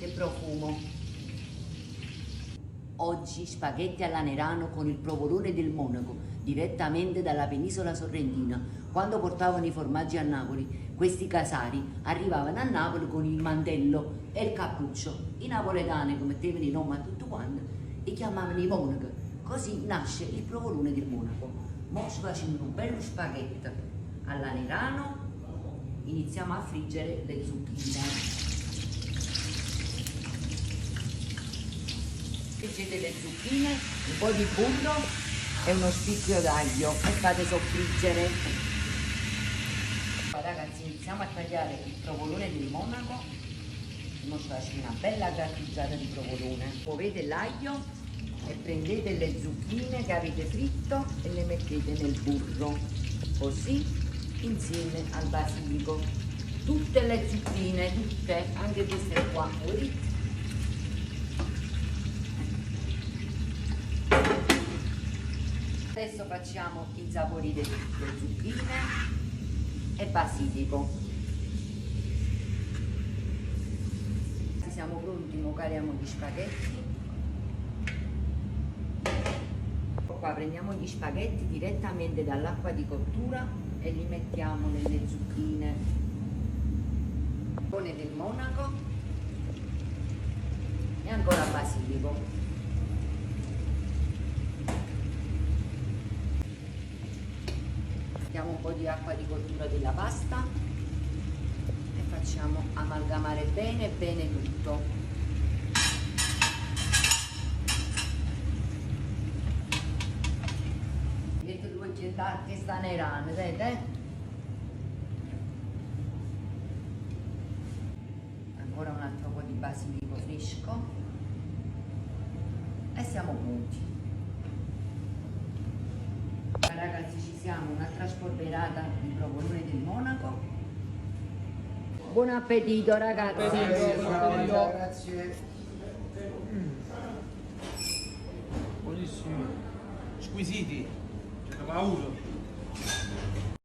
che profumo. Oggi spaghetti alla Nerano con il provolone del Monaco, direttamente dalla penisola sorrentina. Quando portavano i formaggi a Napoli, questi casari arrivavano a Napoli con il mantello e il cappuccio. I napoletani, che mettevano i nomi a tutto quanto, li chiamavano i Monaco. Così nasce il provolone del Monaco. Mo ci facciamo un bello spaghetto alla Nerano, iniziamo a friggere le zucchine. Friggete le zucchine, un po' di burro e uno spicchio d'aglio e fate soffriggere. Poi ragazzi iniziamo a tagliare il provolone del Monaco. Ora ci facciamo una bella grattugiata di provolone. Muovete l'aglio e prendete le zucchine che avete fritto e le mettete nel burro, così insieme al basilico. Tutte le zucchine, tutte, anche queste qua, vedete? Adesso facciamo insaporire le zucchine e basilico. Siamo pronti, ora caliamo gli spaghetti. Qua prendiamo gli spaghetti direttamente dall'acqua di cottura e li mettiamo nelle zucchine. Provolone del Monaco e ancora basilico. Mettiamo un po' di acqua di cottura della pasta e facciamo amalgamare bene bene tutto. Vedete due gettare che sta Nerano, vedete? Ancora un altro po' di basilico fresco e siamo pronti. Ragazzi ci siamo, un'altra spolverata di provolone del Monaco. Buon appetito ragazzi! Grazie. Buonissimi, squisiti, c'è pauso.